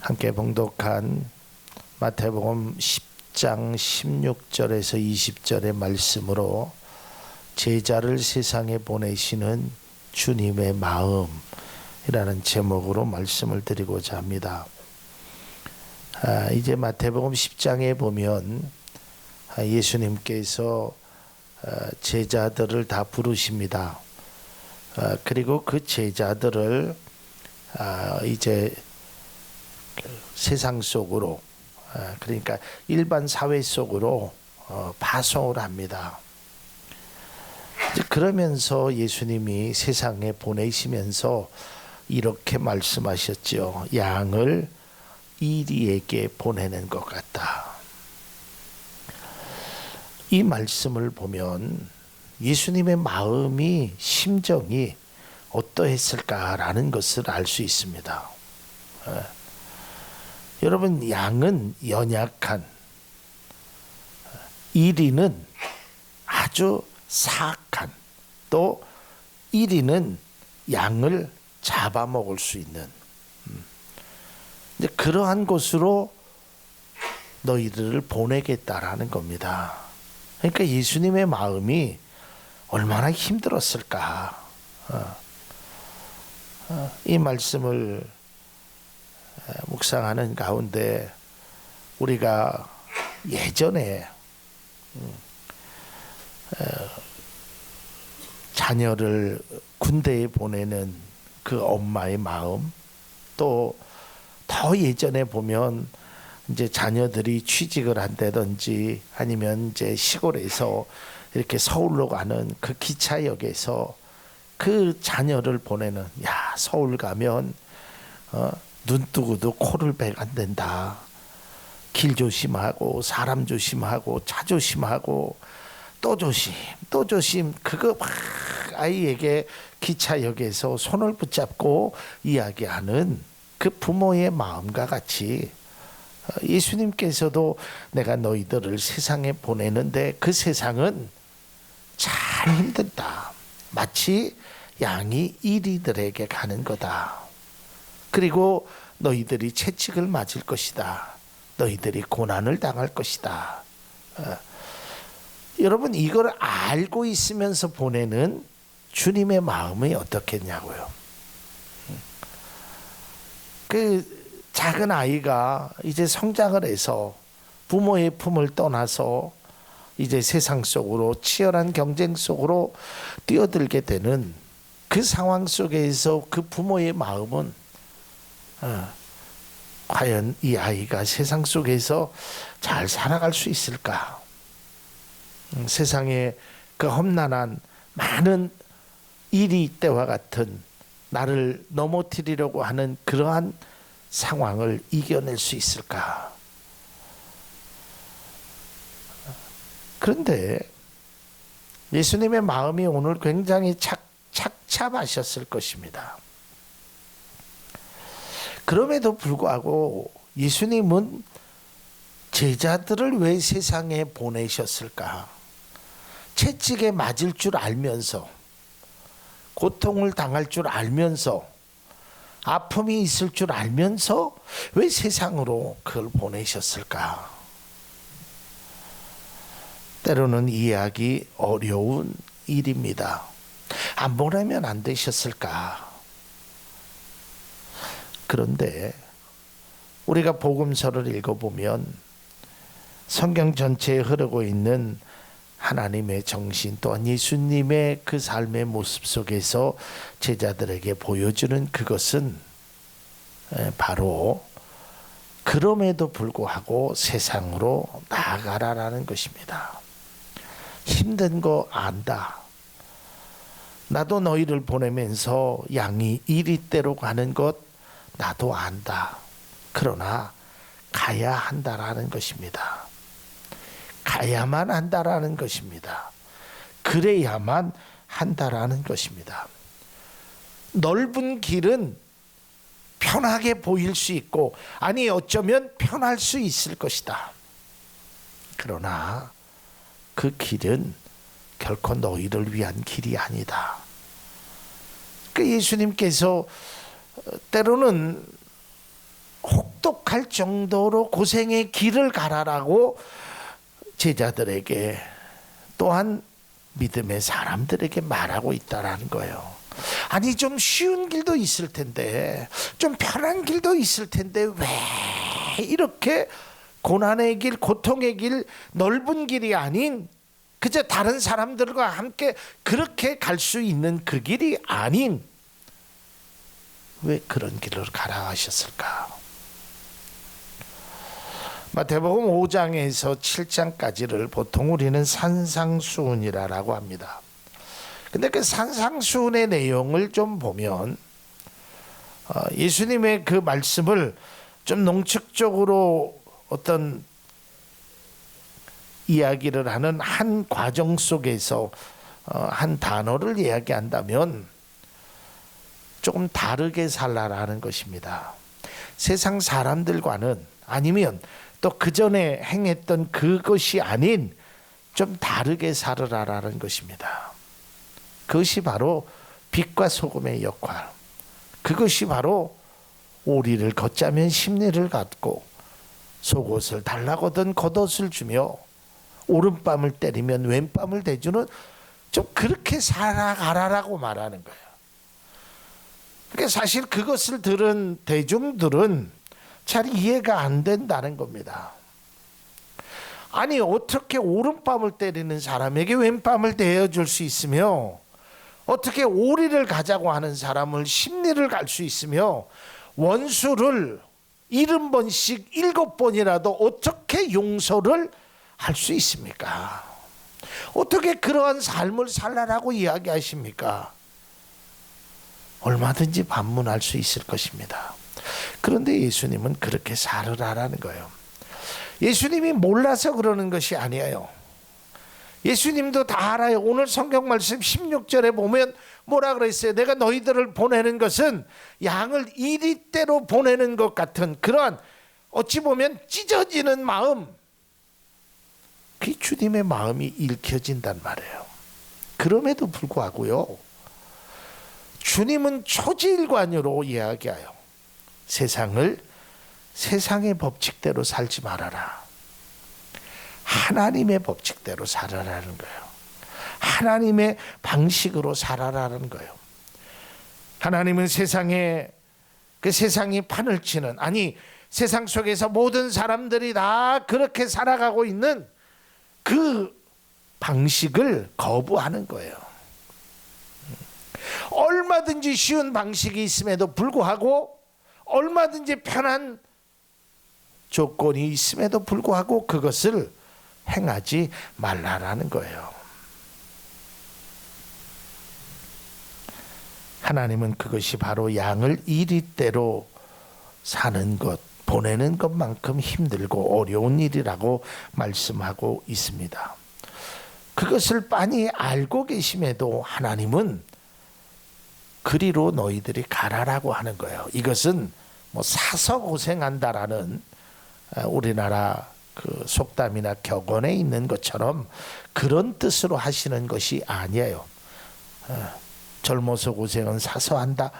함께 봉독한 마태복음 10장 16절에서 20절의 말씀으로 제자를 세상에 보내시는 주님의 마음이라는 제목으로 말씀을 드리고자 합니다. 이제 마태복음 10장에 보면 예수님께서 제자들을 다 부르십니다. 그리고 그 제자들을 이제 세상 속으로, 그러니까 일반 사회 속으로 파송을 합니다. 그러면서 예수님이 세상에 보내시면서 이렇게 말씀하셨죠. 양을 이리에게 보내는 것 같다. 이 말씀을 보면 예수님의 마음이, 심정이 어떠했을까라는 것을 알 수 있습니다. 여러분, 양은 연약한, 이리는 아주 사악한, 또 이리는 양을 잡아먹을 수 있는 그러한 곳으로 너희들을 보내겠다라는 겁니다. 그러니까 예수님의 마음이 얼마나 힘들었을까. 이 말씀을 묵상하는 가운데 우리가 예전에 자녀를 군대에 보내는 그 엄마의 마음, 또 더 예전에 보면 이제 자녀들이 취직을 한다든지 아니면 이제 시골에서 이렇게 서울로 가는 그 기차역에서 그 자녀를 보내는, 야, 서울 가면 눈 뜨고도 코를 베면 안 된다. 길 조심하고 사람 조심하고 차 조심하고 또 조심 그거 막 아이에게 기차역에서 손을 붙잡고 이야기하는 그 부모의 마음과 같이 예수님께서도 내가 너희들을 세상에 보내는데 그 세상은 참 힘들다. 마치 양이 이리들에게 가는 거다. 그리고 너희들이 채찍을 맞을 것이다. 너희들이 고난을 당할 것이다. 여러분, 이걸 알고 있으면서 보내는 주님의 마음이 어떻겠냐고요. 그 작은 아이가 이제 성장을 해서 부모의 품을 떠나서 이제 세상 속으로 치열한 경쟁 속으로 뛰어들게 되는 그 상황 속에서 그 부모의 마음은 과연 이 아이가 세상 속에서 잘 살아갈 수 있을까? 세상에 그 험난한 많은 일이 때와 같은 나를 넘어뜨리려고 하는 그러한 상황을 이겨낼 수 있을까? 그런데 예수님의 마음이 오늘 굉장히 착잡하셨을 것입니다. 그럼에도 불구하고 예수님은 제자들을 왜 세상에 보내셨을까? 채찍에 맞을 줄 알면서, 고통을 당할 줄 알면서, 아픔이 있을 줄 알면서 왜 세상으로 그걸 보내셨을까? 때로는 이해하기 어려운 일입니다. 안 보내면 안 되셨을까? 그런데 우리가 복음서를 읽어보면 성경 전체에 흐르고 있는 하나님의 정신, 또한 예수님의 그 삶의 모습 속에서 제자들에게 보여주는 그것은 바로 그럼에도 불구하고 세상으로 나아가라라는 것입니다. 힘든 거 안다. 나도 너희를 보내면서 양이 이리대로 가는 것 나도 안다. 그러나 가야 한다라는 것입니다. 가야만 한다라는 것입니다. 그래야만 한다라는 것입니다. 넓은 길은 편하게 보일 수 있고, 아니 어쩌면 편할 수 있을 것이다. 그러나 그 길은 결코 너희를 위한 길이 아니다. 그 예수님께서 때로는 혹독 혹독할 정도로 고생의 길을 가라라고 제자들에게 또한 믿음의 사람들에게 말하고 있다라는 거예요. 아니 좀 쉬운 길도 있을 텐데, 좀 편한 길도 있을 텐데 왜 이렇게 고난의 길, 고통의 길, 넓은 길이 아닌 그저 다른 사람들과 함께 그렇게 갈 수 있는 그 길이 아닌 왜 그런 길을 가라 하셨을까? 마태복음 5장에서 7장까지를 보통 우리는 산상수훈이라고 합니다. 근데 그 산상수훈의 내용을 좀 보면 예수님의 그 말씀을 좀 농축적으로 어떤 이야기를 하는 한 과정 속에서 한 단어를 이야기한다면 조금 다르게 살라라는 것입니다. 세상 사람들과는, 아니면 또 그 전에 행했던 그것이 아닌 좀 다르게 살으라라는 것입니다. 그것이 바로 빛과 소금의 역할, 그것이 바로 오리를 걷자면 십리를 갖고 속옷을 달라거든 겉옷을 주며 오른뺨을 때리면 왼뺨을 대주는, 좀 그렇게 살아가라라고 말하는 거예요. 그러니까 사실 그것을 들은 대중들은 잘 이해가 안 된다는 겁니다. 아니 어떻게 오른뺨을 때리는 사람에게 왼뺨을 대어줄 수 있으며, 어떻게 오리를 가자고 하는 사람을 십리를 갈 수 있으며, 원수를 70번씩 7번이라도 어떻게 용서를 할 수 있습니까? 어떻게 그러한 삶을 살라라고 이야기하십니까? 얼마든지 반문할 수 있을 것입니다. 그런데 예수님은 그렇게 살으라라는 거예요. 예수님이 몰라서 그러는 것이 아니에요. 예수님도 다 알아요. 오늘 성경 말씀 16절에 보면 뭐라 그랬어요? 내가 너희들을 보내는 것은 양을 이리대로 보내는 것 같은 그런 어찌 보면 찢어지는 마음, 그 주님의 마음이 읽혀진단 말이에요. 그럼에도 불구하고요, 주님은 초지일관으로 이야기해요. 세상을 세상의 법칙대로 살지 말아라. 하나님의 법칙대로 살아라는 거예요. 하나님의 방식으로 살아라는 거예요. 하나님은 세상이 판을 치는, 아니 세상 속에서 모든 사람들이 다 그렇게 살아가고 있는 그 방식을 거부하는 거예요. 얼마든지 쉬운 방식이 있음에도 불구하고, 얼마든지 편한 조건이 있음에도 불구하고 그것을 행하지 말라라는 거예요. 하나님은 그것이 바로 양을 이리대로 사는 것, 보내는 것만큼 힘들고 어려운 일이라고 말씀하고 있습니다. 그것을 빤히 알고 계심에도 하나님은 그리로 너희들이 가라라고 하는 거예요. 이것은 뭐 사서 고생한다라는 우리나라 그 속담이나 격언에 있는 것처럼 그런 뜻으로 하시는 것이 아니에요. 젊어서 고생은 사서 한다,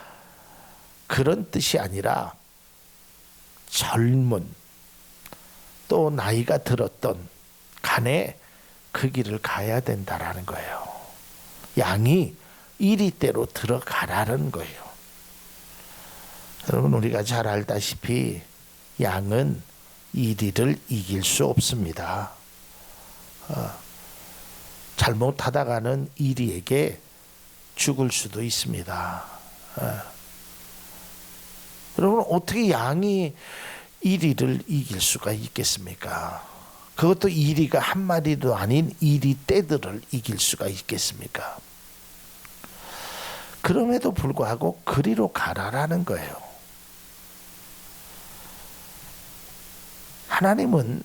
그런 뜻이 아니라 젊은 또 나이가 들었던 간에 그 길을 가야 된다라는 거예요. 양이 이리대로 들어가라는 거예요. 여러분, 우리가 잘 알다시피 양은 이리를 이길 수 없습니다. 잘못하다가는 이리에게 죽을 수도 있습니다. 여러분, 어떻게 양이 이리를 이길 수가 있겠습니까? 그것도 이리가 한 마리도 아닌 이리 떼들을 이길 수가 있겠습니까? 그럼에도 불구하고 그리로 가라라는 거예요. 하나님은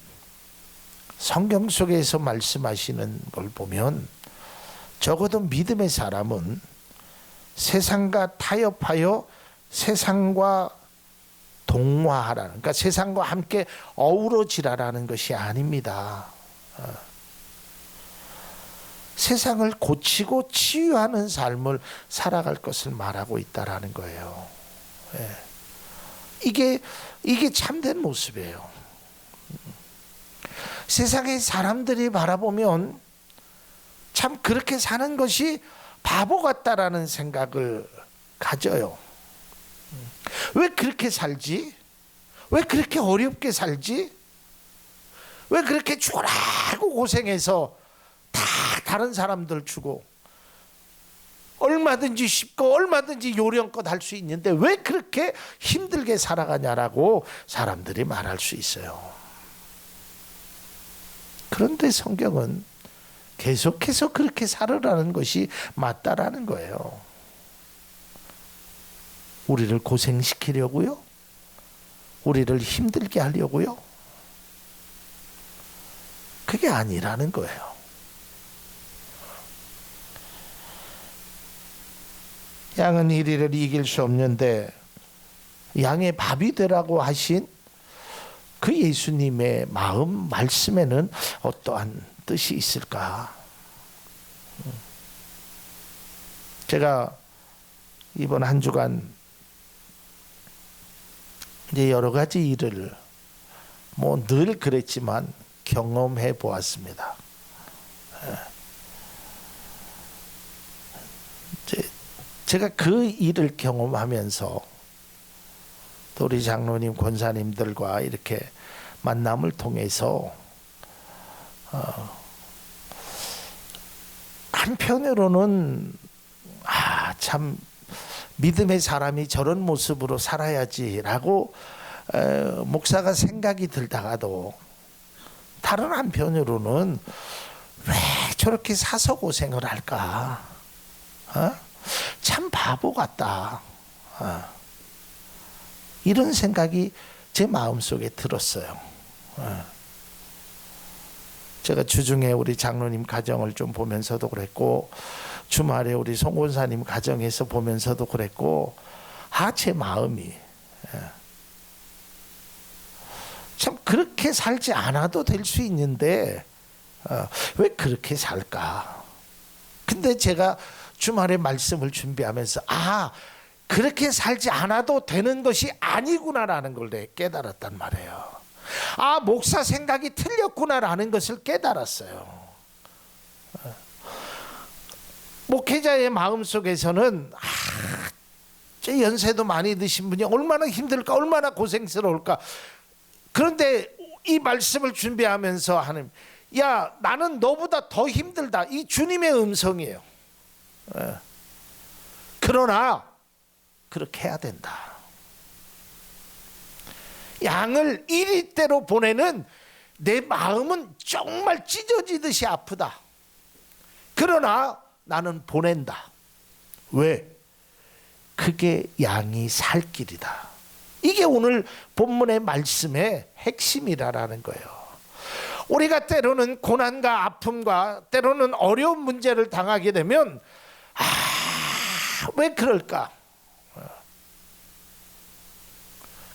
성경 속에서 말씀하시는 걸 보면 적어도 믿음의 사람은 세상과 타협하여 세상과 동화하라는, 그러니까 세상과 함께 어우러지라라는 것이 아닙니다. 세상을 고치고 치유하는 삶을 살아갈 것을 말하고 있다라는 거예요. 이게 참된 모습이에요. 세상의 사람들이 바라보면 참 그렇게 사는 것이 바보 같다라는 생각을 가져요. 왜 그렇게 살지? 왜 그렇게 어렵게 살지? 왜 그렇게 죽으라고 고생해서 다 다른 사람들 주고 얼마든지 쉽고 얼마든지 요령껏 할 수 있는데 왜 그렇게 힘들게 살아가냐라고 사람들이 말할 수 있어요. 그런데 성경은 계속해서 그렇게 살으라는 것이 맞다라는 거예요. 우리를 고생시키려고요? 우리를 힘들게 하려고요? 그게 아니라는 거예요. 양은 이리를 이길 수 없는데 양의 밥이 되라고 하신 그 예수님의 마음 말씀에는 어떠한 뜻이 있을까? 제가 이번 한 주간 이제 여러 가지 일을 뭐 늘 그랬지만 경험해 보았습니다. 제가 그 일을 경험하면서 또 우리 장로님, 권사님들과 이렇게 만남을 통해서 한편으로는 참 믿음의 사람이 저런 모습으로 살아야지라고 목사가 생각이 들다가도 다른 한편으로는 왜 저렇게 사서 고생을 할까? 참 바보 같다. 이런 생각이 제 마음속에 들었어요. 제가 주중에 우리 장로님 가정을 좀 보면서도 그랬고 주말에 우리 송 권사님 가정에서 보면서도 그랬고 제 마음이 참 그렇게 살지 않아도 될 수 있는데 왜 그렇게 살까? 근데 제가 주말에 말씀을 준비하면서 그렇게 살지 않아도 되는 것이 아니구나라는 걸 깨달았단 말이에요. 목사 생각이 틀렸구나라는 것을 깨달았어요. 목회자의 마음속에서는 제 연세도 많이 드신 분이 얼마나 힘들까, 얼마나 고생스러울까. 그런데 이 말씀을 준비하면서 하나님, 나는 너보다 더 힘들다. 이 주님의 음성이에요. 그러나 그렇게 해야 된다. 양을 이리대로 보내는 내 마음은 정말 찢어지듯이 아프다. 그러나 나는 보낸다. 왜? 그게 양이 살 길이다. 이게 오늘 본문의 말씀의 핵심이라는 거예요. 우리가 때로는 고난과 아픔과 때로는 어려운 문제를 당하게 되면 왜 그럴까?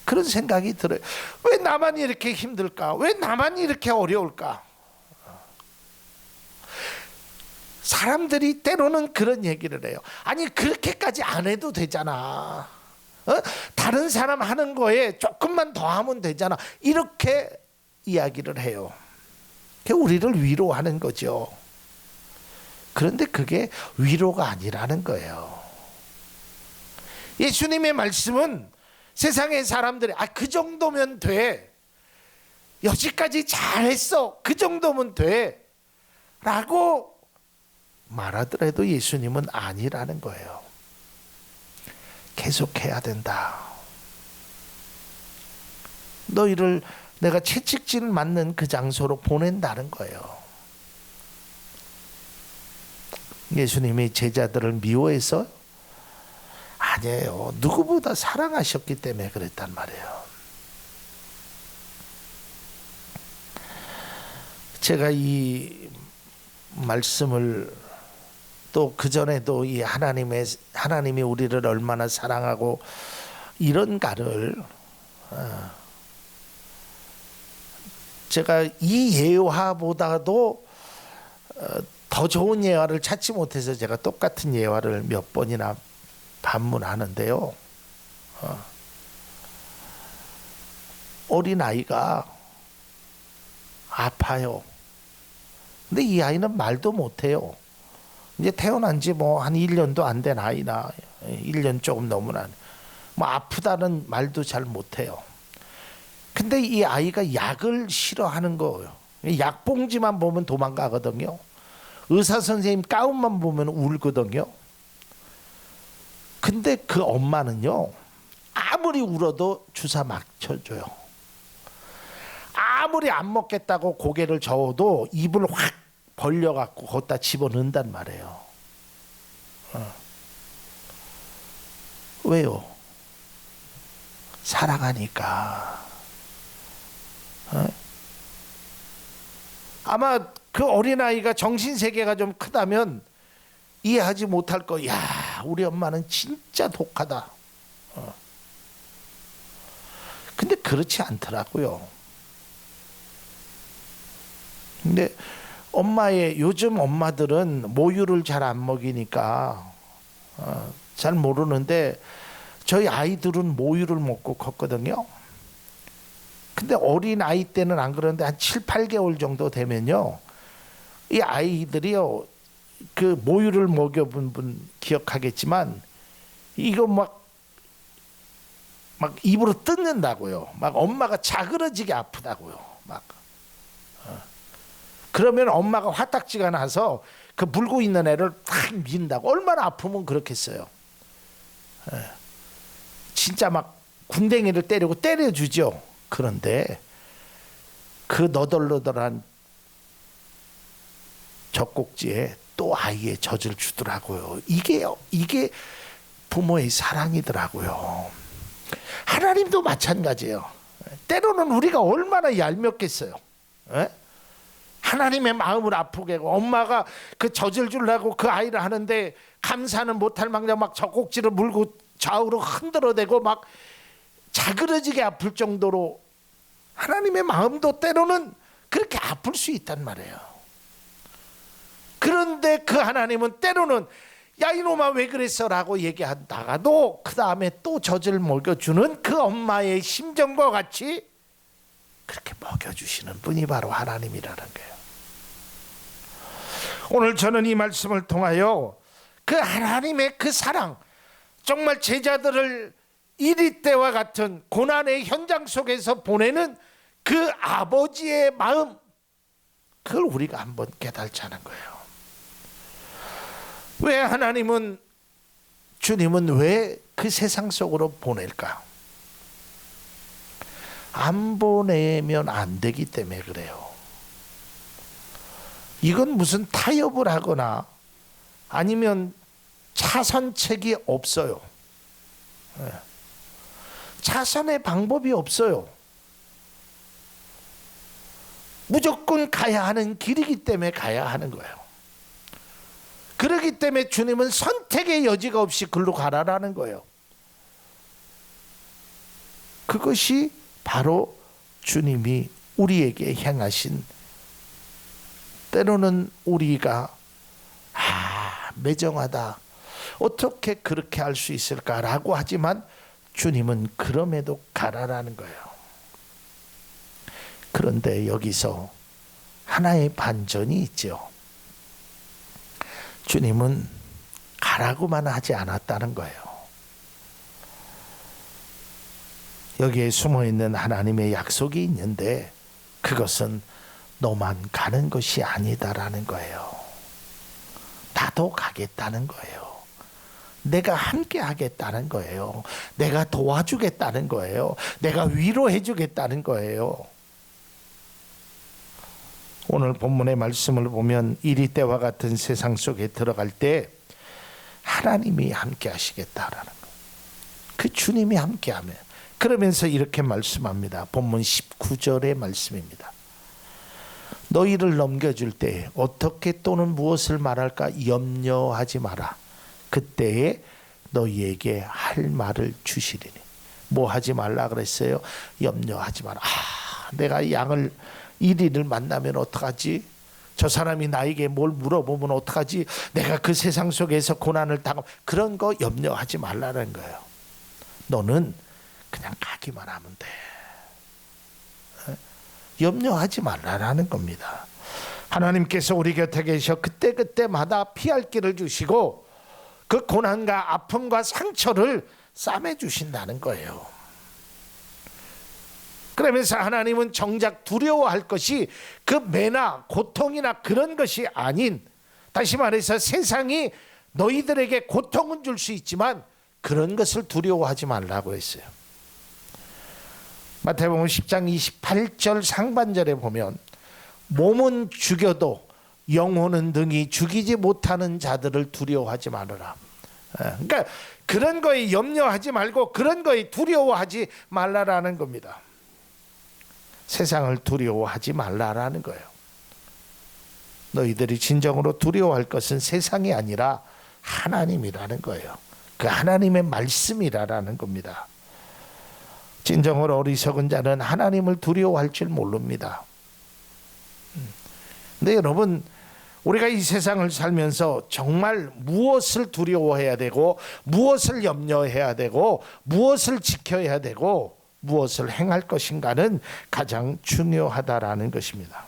그런 생각이 들어요. 왜 나만 이렇게 힘들까? 왜 나만 이렇게 어려울까? 사람들이 때로는 그런 얘기를 해요. 아니 그렇게까지 안 해도 되잖아. 다른 사람 하는 거에 조금만 더 하면 되잖아. 이렇게 이야기를 해요. 그게 우리를 위로하는 거죠. 그런데 그게 위로가 아니라는 거예요. 예수님의 말씀은 세상의 사람들이 그 정도면 돼. 여기까지 잘했어. 그 정도면 돼. 라고 말하더라도 예수님은 아니라는 거예요. 계속해야 된다. 너희를 내가 채찍질 맞는 그 장소로 보낸다는 거예요. 예수님이 제자들을 미워해서? 아니에요. 누구보다 사랑하셨기 때문에 그랬단 말이에요. 제가 이 말씀을 또 그전에도 이 하나님이 우리를 얼마나 사랑하고 이런가를 제가 이 예화보다도 더 좋은 예화를 찾지 못해서 제가 똑같은 예화를 몇 번이나 반문하는데요. 어린 아이가 아파요. 근데 이 아이는 말도 못해요. 이제 태어난 지 뭐 한 1년도 안 된 아이나 1년 조금 넘은 뭐 아프다는 말도 잘 못해요. 근데 이 아이가 약을 싫어하는 거예요. 약봉지만 보면 도망가거든요. 의사 선생님 가운만 보면 울거든요. 근데 그 엄마는요, 아무리 울어도 주사 맞춰줘요. 아무리 안 먹겠다고 고개를 저어도 입을 확 벌려갖고 거기다 집어넣는단 말이에요. 왜요? 사랑하니까. 아마 그 어린아이가 정신세계가 좀 크다면 이해하지 못할 거. 야, 우리 엄마는 진짜 독하다. 근데 그렇지 않더라고요. 근데 요즘 엄마들은 모유를 잘 안 먹이니까 잘 모르는데 저희 아이들은 모유를 먹고 컸거든요. 근데 어린 아이 때는 안 그러는데 한 7, 8개월 정도 되면요, 이 아이들이요, 그 모유를 먹여본 분 기억하겠지만 이거 막 입으로 뜯는다고요. 막 엄마가 자그러지게 아프다고요. 막 그러면 엄마가 화딱지가 나서 그 물고 있는 애를 탁 민다고. 얼마나 아프면 그렇겠어요. 진짜 막 군댕이를 때려주죠. 그런데 그 너덜너덜한 젖꼭지에 또 아이의 젖을 주더라고요. 이게 부모의 사랑이더라고요. 하나님도 마찬가지예요. 때로는 우리가 얼마나 얄밉겠어요. 하나님의 마음을 아프게 하고, 엄마가 그 젖을 주려고 그 아이를 하는데 감사는 못할 망정 막 젖꼭지를 물고 좌우로 흔들어대고 막 자그러지게 아플 정도로 하나님의 마음도 때로는 그렇게 아플 수 있단 말이에요. 그런데 그 하나님은 때로는 야 이놈아 왜 그랬어 라고 얘기하다가도 그 다음에 또 젖을 먹여주는 그 엄마의 심정과 같이 그렇게 먹여주시는 분이 바로 하나님이라는 거예요. 오늘 저는 이 말씀을 통하여 그 하나님의 그 사랑, 정말 제자들을 이리 때와 같은 고난의 현장 속에서 보내는 그 아버지의 마음, 그걸 우리가 한번 깨달자는 거예요. 왜 주님은 왜 그 세상 속으로 보낼까? 안 보내면 안 되기 때문에 그래요. 이건 무슨 타협을 하거나 아니면 차선책이 없어요. 차선의 방법이 없어요. 무조건 가야 하는 길이기 때문에 가야 하는 거예요. 그렇기 때문에 주님은 선택의 여지가 없이 글로 가라라는 거예요. 그것이 바로 주님이 우리에게 행하신, 때로는 우리가 매정하다, 어떻게 그렇게 할 수 있을까라고 하지만 주님은 그럼에도 가라라는 거예요. 그런데 여기서 하나의 반전이 있죠. 주님은 가라고만 하지 않았다는 거예요. 여기에 숨어있는 하나님의 약속이 있는데 그것은 너만 가는 것이 아니다라는 거예요. 나도 가겠다는 거예요. 내가 함께 하겠다는 거예요. 내가 도와주겠다는 거예요. 내가 위로해 주겠다는 거예요. 오늘 본문의 말씀을 보면 이리 때와 같은 세상 속에 들어갈 때 하나님이 함께 하시겠다라는 거. 그 주님이 함께 하면, 그러면서 이렇게 말씀합니다. 본문 19절의 말씀입니다. 너희를 넘겨줄 때 어떻게 또는 무엇을 말할까 염려하지 마라. 그때에 너희에게 할 말을 주시리니. 뭐 하지 말라 그랬어요? 염려하지 마라. 내가 양을 1위를 만나면 어떡하지? 저 사람이 나에게 뭘 물어보면 어떡하지? 내가 그 세상 속에서 고난을 당하면, 그런 거 염려하지 말라는 거예요. 너는 그냥 가기만 하면 돼. 염려하지 말라라는 겁니다. 하나님께서 우리 곁에 계셔 그때그때마다 피할 길을 주시고 그 고난과 아픔과 상처를 싸매 주신다는 거예요. 그러면서 하나님은 정작 두려워할 것이 그 매나 고통이나 그런 것이 아닌, 다시 말해서 세상이 너희들에게 고통은 줄 수 있지만 그런 것을 두려워하지 말라고 했어요. 마태복음 10장 28절 상반절에 보면 몸은 죽여도 영혼은 능히 죽이지 못하는 자들을 두려워하지 말아라. 그러니까 그런 거에 염려하지 말고 그런 거에 두려워하지 말라라는 겁니다. 세상을 두려워하지 말라라는 거예요. 너희들이 진정으로 두려워할 것은 세상이 아니라 하나님이라는 거예요. 그 하나님의 말씀이라는 겁니다. 진정으로 어리석은 자는 하나님을 두려워할 줄 모릅니다. 근데 여러분, 우리가 이 세상을 살면서 정말 무엇을 두려워해야 되고 무엇을 염려해야 되고 무엇을 지켜야 되고 무엇을 행할 것인가는 가장 중요하다라는 것입니다.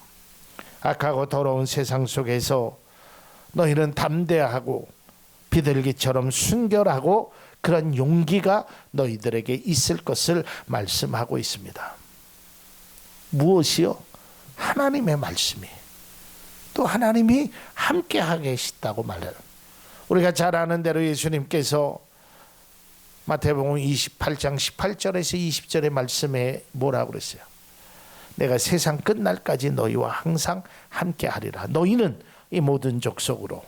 악하고 더러운 세상 속에서 너희는 담대하고 비둘기처럼 순결하고 그런 용기가 너희들에게 있을 것을 말씀하고 있습니다. 무엇이요? 하나님의 말씀이, 또 하나님이 함께하게 계시다고 말해요. 우리가 잘 아는 대로 예수님께서 마태복음 28장 18절에서 20절의 말씀에 뭐라고 그랬어요? 내가 세상 끝날까지 너희와 항상 함께하리라. 너희는 이 모든 족속으로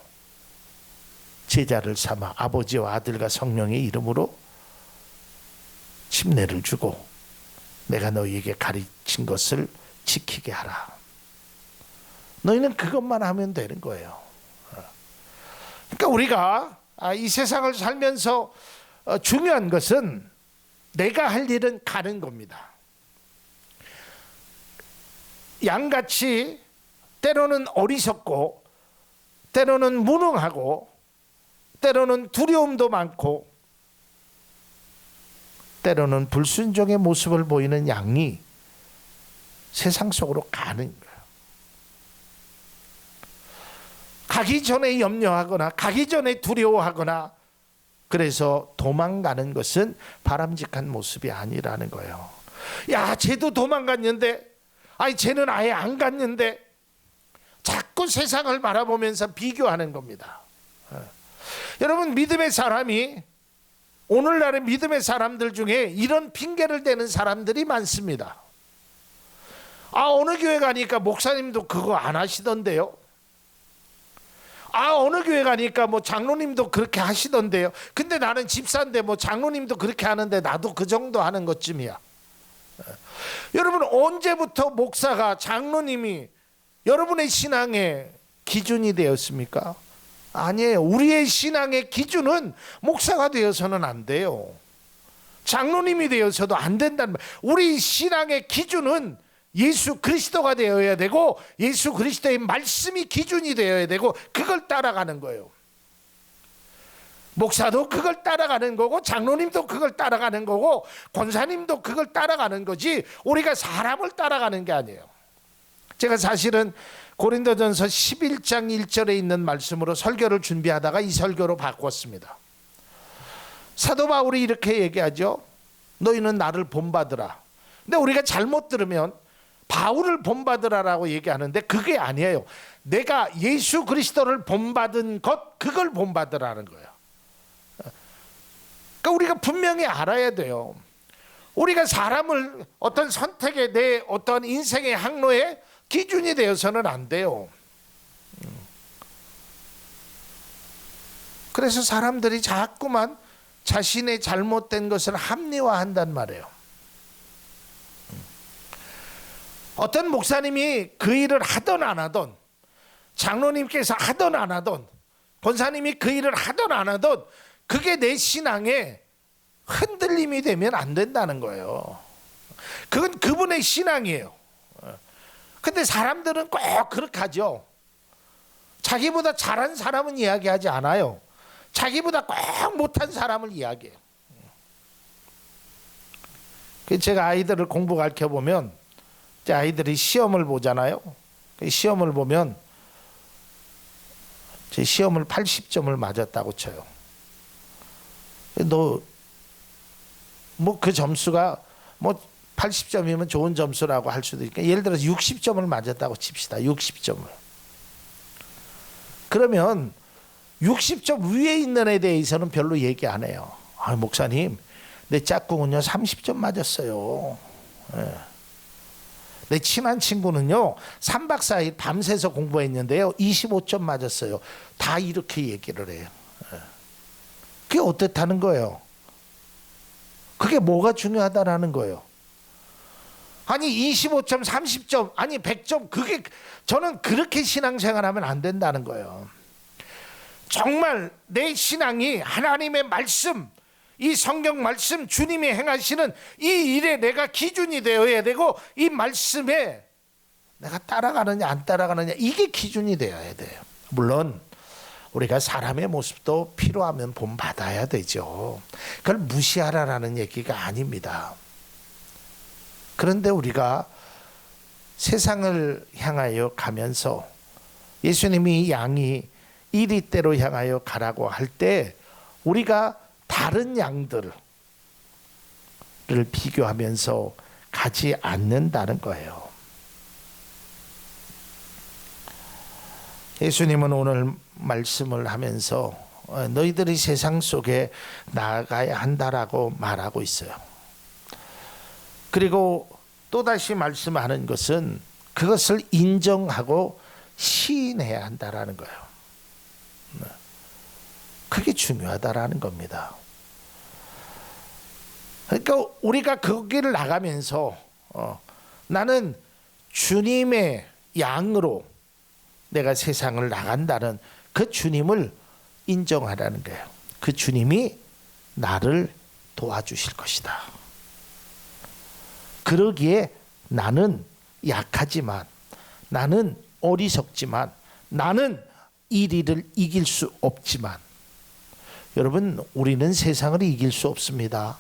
제자를 삼아 아버지와 아들과 성령의 이름으로 침례를 주고 내가 너희에게 가르친 것을 지키게 하라. 너희는 그것만 하면 되는 거예요. 그러니까 우리가 이 세상을 살면서 중요한 것은 내가 할 일은 가는 겁니다. 양같이 때로는 어리석고 때로는 무능하고 때로는 두려움도 많고 때로는 불순종의 모습을 보이는 양이 세상 속으로 가는 거예요. 가기 전에 염려하거나 가기 전에 두려워하거나 그래서 도망가는 것은 바람직한 모습이 아니라는 거예요. 야, 쟤도 도망갔는데, 아니 쟤는 아예 안 갔는데, 자꾸 세상을 바라보면서 비교하는 겁니다. 여러분, 믿음의 사람이, 오늘날의 믿음의 사람들 중에 이런 핑계를 대는 사람들이 많습니다. 아, 어느 교회 가니까 목사님도 그거 안 하시던데요. 아, 어느 교회 가니까 뭐 장로님도 그렇게 하시던데요. 근데 나는 집사인데 뭐 장로님도 그렇게 하는데 나도 그 정도 하는 것쯤이야. 여러분, 언제부터 목사가, 장로님이 여러분의 신앙의 기준이 되었습니까? 아니에요. 우리의 신앙의 기준은 목사가 되어서는 안 돼요. 장로님이 되어서도 안 된다는 말. 우리 신앙의 기준은 예수 그리스도가 되어야 되고 예수 그리스도의 말씀이 기준이 되어야 되고 그걸 따라가는 거예요. 목사도 그걸 따라가는 거고 장로님도 그걸 따라가는 거고 권사님도 그걸 따라가는 거지 우리가 사람을 따라가는 게 아니에요. 제가 사실은 고린도전서 11장 1절에 있는 말씀으로 설교를 준비하다가 이 설교로 바꿨습니다. 사도 바울이 이렇게 얘기하죠. 너희는 나를 본받으라. 근데 우리가 잘못 들으면 바울을 본받으라라고 얘기하는데 그게 아니에요. 내가 예수 그리스도를 본받은 것, 그걸 본받으라는 거예요. 그러니까 우리가 분명히 알아야 돼요. 우리가 사람을 어떤 선택에, 내 어떤 인생의 항로에 기준이 되어서는 안 돼요. 그래서 사람들이 자꾸만 자신의 잘못된 것을 합리화한단 말이에요. 어떤 목사님이 그 일을 하든 안 하든, 장로님께서 하든 안 하든, 권사님이 그 일을 하든 안 하든 그게 내 신앙에 흔들림이 되면 안 된다는 거예요. 그건 그분의 신앙이에요. 근데 사람들은 꼭 그렇게 하죠. 자기보다 잘한 사람은 이야기하지 않아요. 자기보다 꼭 못한 사람을 이야기해요. 제가 아이들을 공부 가르쳐보면 이제 아이들이 시험을 보잖아요. 시험을 보면 제 시험을 80점을 맞았다고 쳐요. 너 뭐 그 점수가 뭐 80점이면 좋은 점수라고 할 수도 있고, 예를 들어서 60점을 맞았다고 칩시다. 60점을. 그러면 60점 위에 있는 애에 대해서는 별로 얘기 안 해요. 아, 목사님, 내 짝꿍은요 30점 맞았어요. 예. 내 친한 친구는요 3박 4일 밤새서 공부했는데요 25점 맞았어요. 다 이렇게 얘기를 해요. 예. 그게 어떻다는 거예요? 그게 뭐가 중요하다라는 거예요? 아니 25점, 30점, 아니 100점, 그게 저는 그렇게 신앙생활하면 안 된다는 거예요. 정말 내 신앙이 하나님의 말씀, 이 성경 말씀, 주님이 행하시는 이 일에 내가 기준이 되어야 되고, 이 말씀에 내가 따라가느냐 안 따라가느냐, 이게 기준이 되어야 돼요. 물론 우리가 사람의 모습도 필요하면 본받아야 되죠. 그걸 무시하라라는 얘기가 아닙니다. 그런데 우리가 세상을 향하여 가면서 예수님이 양이 이리대로 향하여 가라고 할 때 우리가 다른 양들을 비교하면서 가지 않는다는 거예요. 예수님은 오늘 말씀을 하면서 너희들이 세상 속에 나아가야 한다라고 말하고 있어요. 그리고 또다시 말씀하는 것은 그것을 인정하고 시인해야 한다라는 거예요. 그게 중요하다라는 겁니다. 그러니까 우리가 거기를 나가면서 나는 주님의 양으로 내가 세상을 나간다는 그 주님을 인정하라는 거예요. 그 주님이 나를 도와주실 것이다. 그러기에 나는 약하지만, 나는 어리석지만, 나는 이 일을 이길 수 없지만, 여러분, 우리는 세상을 이길 수 없습니다.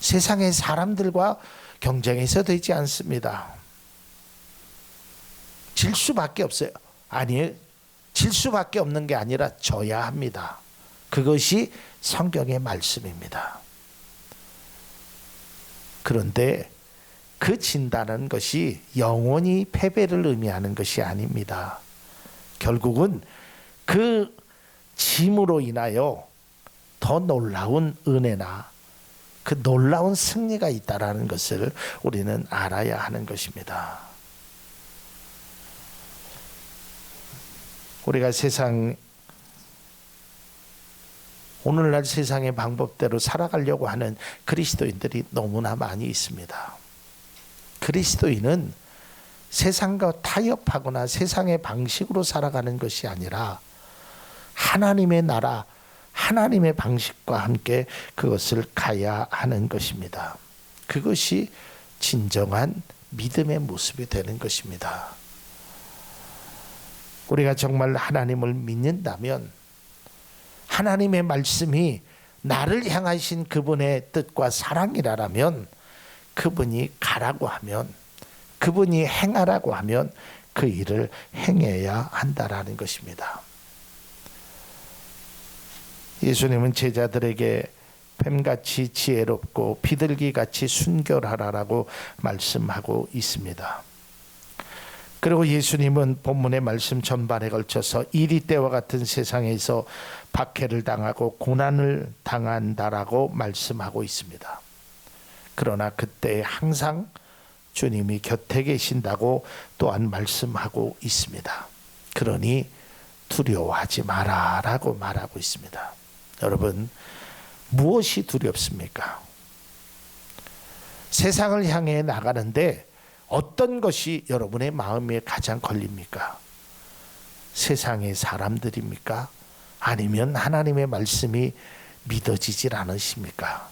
세상의 사람들과 경쟁해서 되지 않습니다. 질 수밖에 없어요. 아니에요. 질 수밖에 없는 게 아니라 져야 합니다. 그것이 성경의 말씀입니다. 그런데 그 진다는 것이 영원히 패배를 의미하는 것이 아닙니다. 결국은 그 짐으로 인하여 더 놀라운 은혜나 그 놀라운 승리가 있다라는 것을 우리는 알아야 하는 것입니다. 우리가 오늘날 세상의 방법대로 살아가려고 하는 그리스도인들이 너무나 많이 있습니다. 그리스도인은 세상과 타협하거나 세상의 방식으로 살아가는 것이 아니라 하나님의 나라, 하나님의 방식과 함께 그것을 가야 하는 것입니다. 그것이 진정한 믿음의 모습이 되는 것입니다. 우리가 정말 하나님을 믿는다면, 하나님의 말씀이 나를 향하신 그분의 뜻과 사랑이라면, 그분이 가라고 하면, 그분이 행하라고 하면 그 일을 행해야 한다라는 것입니다. 예수님은 제자들에게 뱀같이 지혜롭고 비둘기같이 순결하라라고 말씀하고 있습니다. 그리고 예수님은 본문의 말씀 전반에 걸쳐서 이리 때와 같은 세상에서 박해를 당하고 고난을 당한다라고 말씀하고 있습니다. 그러나 그때 항상 주님이 곁에 계신다고 또한 말씀하고 있습니다. 그러니 두려워하지 마라라고 말하고 있습니다. 여러분, 무엇이 두렵습니까? 세상을 향해 나가는데 어떤 것이 여러분의 마음에 가장 걸립니까? 세상의 사람들입니까? 아니면 하나님의 말씀이 믿어지질 않으십니까?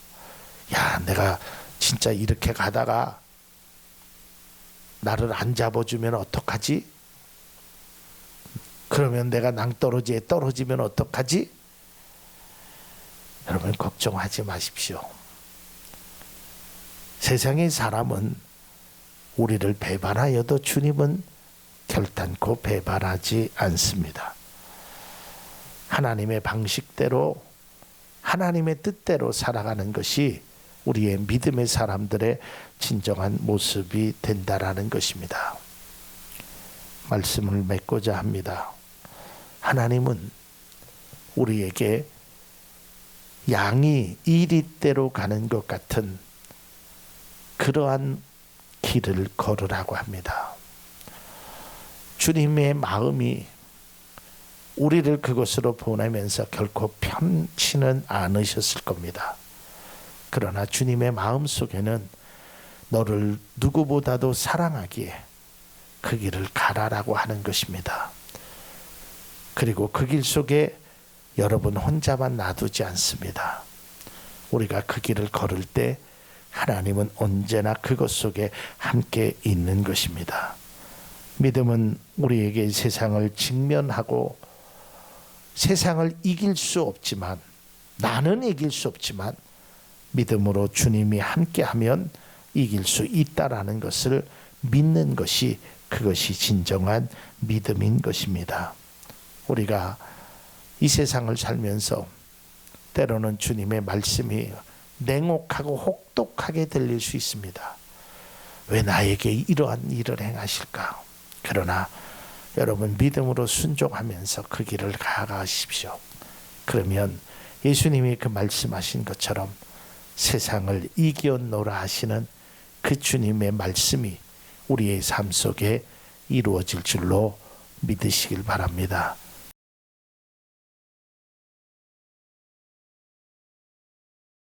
야, 내가 진짜 이렇게 가다가 나를 안 잡아주면 어떡하지? 그러면 내가 낭떠러지에 떨어지면 어떡하지? 여러분, 걱정하지 마십시오. 세상의 사람은 우리를 배반하여도 주님은 결단코 배반하지 않습니다. 하나님의 방식대로 하나님의 뜻대로 살아가는 것이 우리의 믿음의 사람들의 진정한 모습이 된다라는 것입니다. 말씀을 맺고자 합니다. 하나님은 우리에게 양이 이리대로 가는 것 같은 그러한 길을 걸으라고 합니다. 주님의 마음이 우리를 그곳으로 보내면서 결코 편치는 않으셨을 겁니다. 그러나 주님의 마음 속에는 너를 누구보다도 사랑하기에 그 길을 가라라고 하는 것입니다. 그리고 그 길 속에 여러분 혼자만 놔두지 않습니다. 우리가 그 길을 걸을 때 하나님은 언제나 그것 속에 함께 있는 것입니다. 믿음은 우리에게 세상을 직면하고 세상을 이길 수 없지만, 나는 이길 수 없지만 믿음으로 주님이 함께하면 이길 수 있다라는 것을 믿는 것이, 그것이 진정한 믿음인 것입니다. 우리가 이 세상을 살면서 때로는 주님의 말씀이 냉혹하고 혹독하게 들릴 수 있습니다. 왜 나에게 이러한 일을 행하실까? 그러나 여러분 믿음으로 순종하면서 그 길을 가가십시오. 그러면 예수님이 그 말씀하신 것처럼 세상을 이겨노라 하시는 그 주님의 말씀이 우리의 삶 속에 이루어질 줄로 믿으시길 바랍니다.